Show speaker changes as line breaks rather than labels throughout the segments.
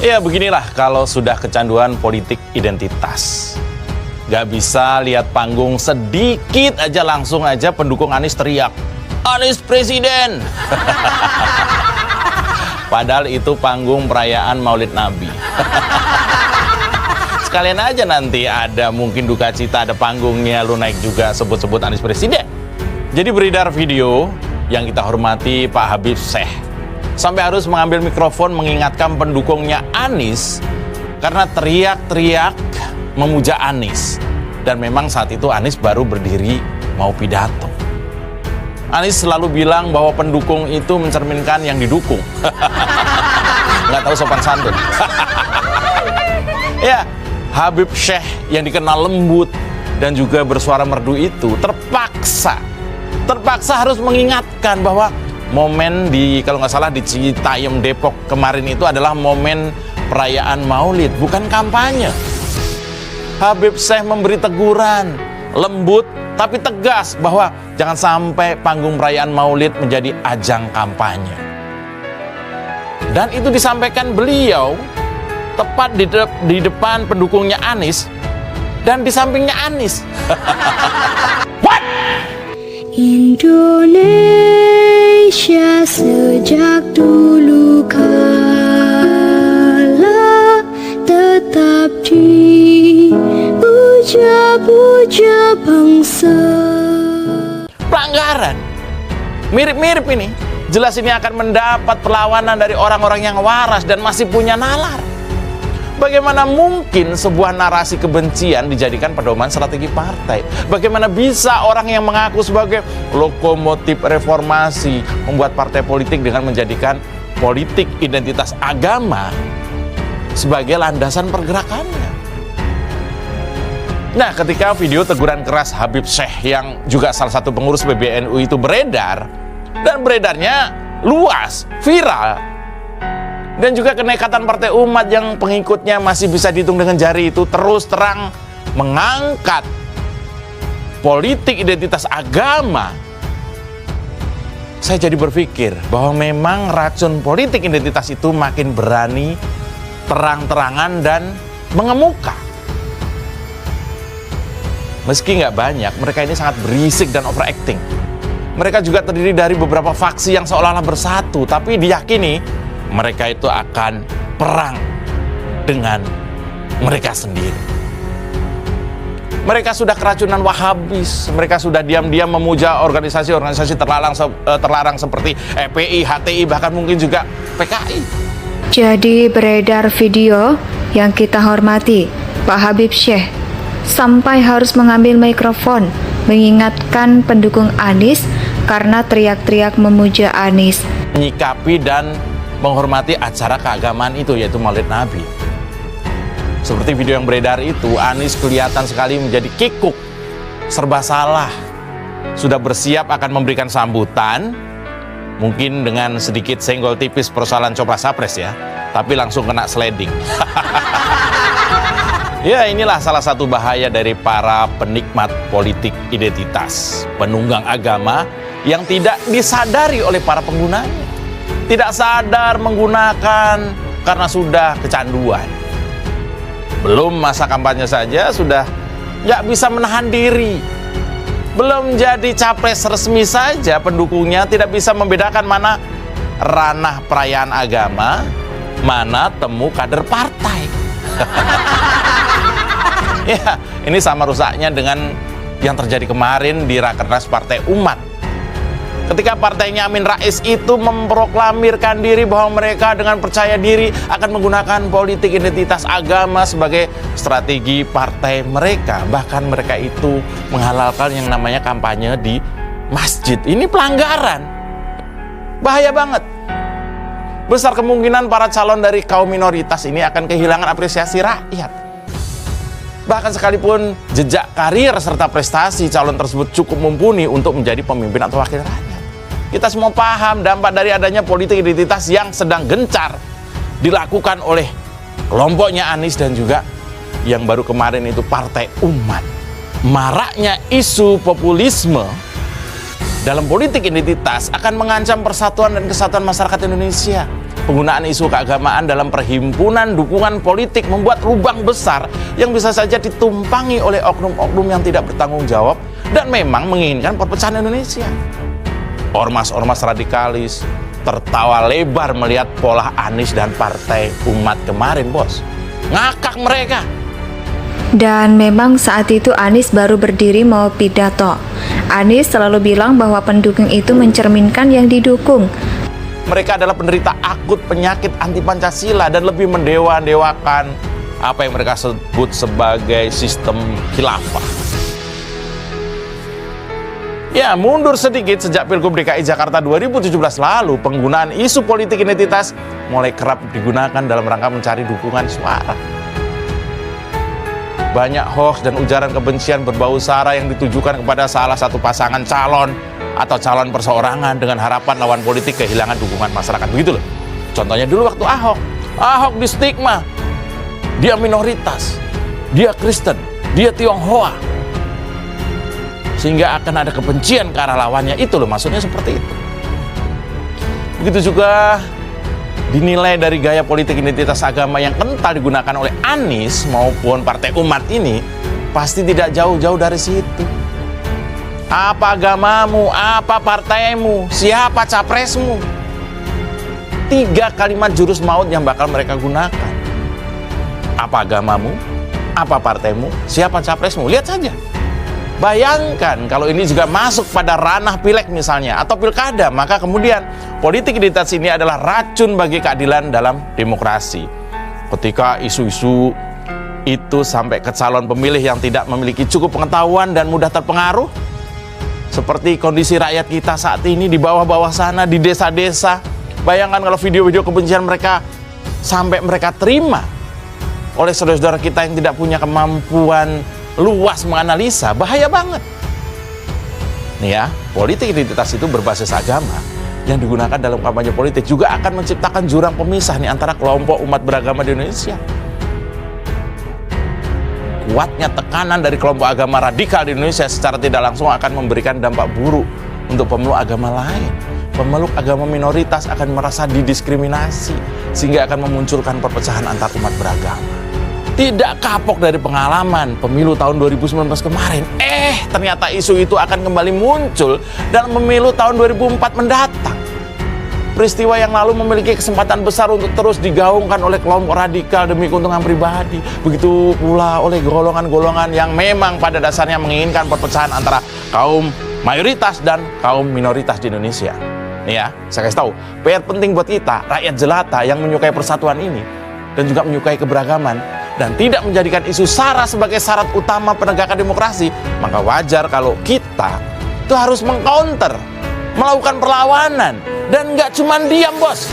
Ya beginilah kalau sudah kecanduan politik identitas. Gak bisa lihat panggung sedikit aja langsung aja pendukung Anies teriak, Anies Presiden! Padahal itu panggung perayaan Maulid Nabi. Sekalian aja nanti ada mungkin duka cita, ada panggungnya, lu naik juga sebut-sebut Anies Presiden. Jadi beredar video yang kita hormati Pak Habib Syekh sampai harus mengambil mikrofon mengingatkan pendukungnya Anies karena teriak-teriak memuja Anies. Dan memang saat itu Anies baru berdiri mau pidato. Anies selalu bilang bahwa pendukung itu mencerminkan yang didukung. Nggak tahu sopan santun. Ya, Habib Syekh yang dikenal lembut dan juga bersuara merdu itu terpaksa harus mengingatkan bahwa momen di, kalau nggak salah, di Citayam Depok kemarin itu adalah momen perayaan Maulid, bukan kampanye. Habib Syekh memberi teguran lembut tapi tegas bahwa jangan sampai panggung perayaan Maulid menjadi ajang kampanye. Dan itu disampaikan beliau tepat di depan pendukungnya Anies dan di sampingnya Anies. What?
Indonesia sejak dulu kala tetap dipuja-puja bangsa.
Pelanggaran. Mirip-mirip ini. Jelas ini akan mendapat perlawanan dari orang-orang yang waras dan masih punya nalar. Bagaimana mungkin sebuah narasi kebencian dijadikan pedoman strategi partai? Bagaimana bisa orang yang mengaku sebagai lokomotif reformasi membuat partai politik dengan menjadikan politik identitas agama sebagai landasan pergerakannya? Nah, ketika video teguran keras Habib Syekh yang juga salah satu pengurus PBNU itu beredar, dan beredarnya luas, viral, dan juga kenekatan partai umat yang pengikutnya masih bisa dihitung dengan jari itu terus terang mengangkat politik identitas agama, saya jadi berpikir bahwa memang racun politik identitas itu makin berani, terang-terangan, dan mengemuka. Meski nggak banyak, mereka ini sangat berisik dan overacting. Mereka juga terdiri dari beberapa faksi yang seolah-olah bersatu, tapi diyakini mereka itu akan perang dengan mereka sendiri. Mereka sudah keracunan Wahabis, mereka sudah diam-diam memuja organisasi-organisasi terlarang seperti FPI, HTI, bahkan mungkin juga PKI.
Jadi beredar video yang kita hormati Pak Habib Syekh sampai harus mengambil mikrofon mengingatkan pendukung Anies karena teriak-teriak memuja Anies.
Menyikapi dan menghormati acara keagamaan itu, yaitu Maulid Nabi. Seperti video yang beredar itu, Anies kelihatan sekali menjadi kikuk, serba salah. Sudah bersiap akan memberikan sambutan, mungkin dengan sedikit senggol tipis persoalan Copra-Capres ya, tapi langsung kena sliding. Ya, inilah salah satu bahaya dari para penikmat politik identitas, penunggang agama yang tidak disadari oleh para penggunanya. Tidak sadar menggunakan karena sudah kecanduan. Belum masa kampanye saja sudah nggak bisa menahan diri. Belum jadi capres resmi saja pendukungnya tidak bisa membedakan mana ranah perayaan agama, mana temu kader partai. Ya, ini sama rusaknya dengan yang terjadi kemarin di Rakernas Partai Umat. Ketika partainya Amin Rais itu memproklamirkan diri bahwa mereka dengan percaya diri akan menggunakan politik identitas agama sebagai strategi partai mereka. Bahkan mereka itu menghalalkan yang namanya kampanye di masjid. Ini pelanggaran. Bahaya banget. Besar kemungkinan para calon dari kaum minoritas ini akan kehilangan apresiasi rakyat. Bahkan sekalipun jejak karir serta prestasi calon tersebut cukup mumpuni untuk menjadi pemimpin atau wakil rakyat. Kita semua paham dampak dari adanya politik identitas yang sedang gencar dilakukan oleh kelompoknya Anies dan juga yang baru kemarin itu Partai Umat. Maraknya isu populisme dalam politik identitas akan mengancam persatuan dan kesatuan masyarakat Indonesia. Penggunaan isu keagamaan dalam perhimpunan dukungan politik membuat lubang besar yang bisa saja ditumpangi oleh oknum-oknum yang tidak bertanggung jawab dan memang menginginkan perpecahan Indonesia. Ormas-ormas radikalis tertawa lebar melihat pola Anies dan Partai Umat kemarin, bos. Ngakak mereka.
Dan memang saat itu Anies baru berdiri mau pidato. Anies selalu bilang bahwa pendukung itu mencerminkan yang didukung.
Mereka adalah penderita akut penyakit anti Pancasila dan lebih mendewa-dewakan apa yang mereka sebut sebagai sistem khilafah. Ya, mundur sedikit sejak Pilgub DKI Jakarta 2017 lalu, penggunaan isu politik identitas mulai kerap digunakan dalam rangka mencari dukungan suara. Banyak hoaks dan ujaran kebencian berbau sara yang ditujukan kepada salah satu pasangan calon atau calon perseorangan dengan harapan lawan politik kehilangan dukungan masyarakat. Begitu loh. Contohnya dulu waktu Ahok di stigma, dia minoritas, dia Kristen, dia Tionghoa, sehingga akan ada kebencian ke arah lawannya. Itu loh, maksudnya seperti itu. Begitu juga dinilai dari gaya politik identitas agama yang kental digunakan oleh Anies maupun Partai Umat ini, pasti tidak jauh-jauh dari situ. Apa agamamu, apa partaimu, siapa capresmu? 3 kalimat jurus maut yang bakal mereka gunakan. Apa agamamu, apa partaimu, siapa capresmu? Lihat saja. Bayangkan kalau ini juga masuk pada ranah pileg misalnya, atau pilkada, maka kemudian politik identitas ini adalah racun bagi keadilan dalam demokrasi. Ketika isu-isu itu sampai ke calon pemilih yang tidak memiliki cukup pengetahuan dan mudah terpengaruh, seperti kondisi rakyat kita saat ini di bawah-bawah sana, di desa-desa. Bayangkan kalau video-video kebencian mereka sampai mereka terima oleh saudara-saudara kita yang tidak punya kemampuan luas menganalisa, bahaya banget. Nih ya, politik identitas itu berbasis agama yang digunakan dalam kampanye politik juga akan menciptakan jurang pemisah nih antara kelompok umat beragama di Indonesia. Kuatnya tekanan dari kelompok agama radikal di Indonesia secara tidak langsung akan memberikan dampak buruk untuk pemeluk agama lain. Pemeluk agama minoritas akan merasa didiskriminasi sehingga akan memunculkan perpecahan antar umat beragama. Tidak kapok dari pengalaman pemilu tahun 2019 kemarin, ternyata isu itu akan kembali muncul dalam pemilu tahun 2004 mendatang. Peristiwa yang lalu memiliki kesempatan besar untuk terus digaungkan oleh kelompok radikal demi keuntungan pribadi. Begitu pula oleh golongan-golongan yang memang pada dasarnya menginginkan perpecahan antara kaum mayoritas dan kaum minoritas di Indonesia. Nih ya, saya kasih tahu, PR penting buat kita, rakyat jelata yang menyukai persatuan ini dan juga menyukai keberagaman dan tidak menjadikan isu SARA sebagai syarat utama penegakan demokrasi, maka wajar kalau kita itu harus mengcounter, melakukan perlawanan, dan nggak cuma diam, bos.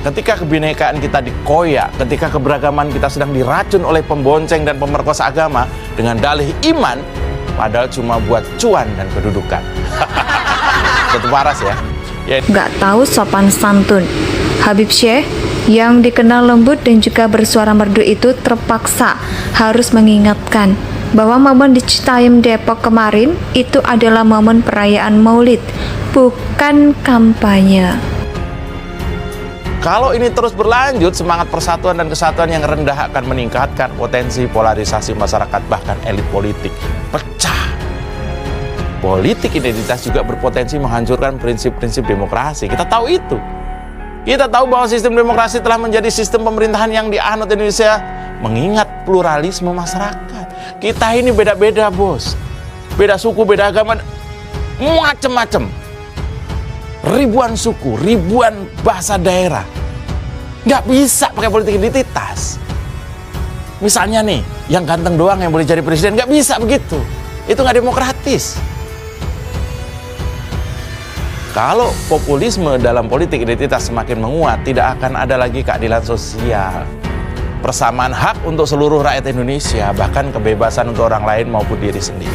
Ketika kebinekaan kita dikoyak, ketika keberagaman kita sedang diracun oleh pembonceng dan pemerkosa agama dengan dalih iman, padahal cuma buat cuan dan kedudukan. Itu paras ya.
Nggak tahu sopan santun. Habib Syekh yang dikenal lembut dan juga bersuara merdu itu terpaksa harus mengingatkan bahwa momen di Citayam Depok kemarin itu adalah momen perayaan Maulid, bukan kampanye.
Kalau ini terus berlanjut, semangat persatuan dan kesatuan yang rendah akan meningkatkan potensi polarisasi masyarakat, bahkan elit politik pecah. Politik identitas juga berpotensi menghancurkan prinsip-prinsip demokrasi. Kita tahu itu. Kita tahu bahwa sistem demokrasi telah menjadi sistem pemerintahan yang dianut Indonesia mengingat pluralisme masyarakat. Kita ini beda-beda, bos. Beda suku, beda agama, macem-macem. Ribuan suku, ribuan bahasa daerah. Nggak bisa pakai politik identitas. Misalnya nih, yang ganteng doang yang boleh jadi presiden, nggak bisa begitu. Itu nggak demokratis. Kalau populisme dalam politik identitas semakin menguat, tidak akan ada lagi keadilan sosial, persamaan hak untuk seluruh rakyat Indonesia, bahkan kebebasan untuk orang lain maupun diri sendiri.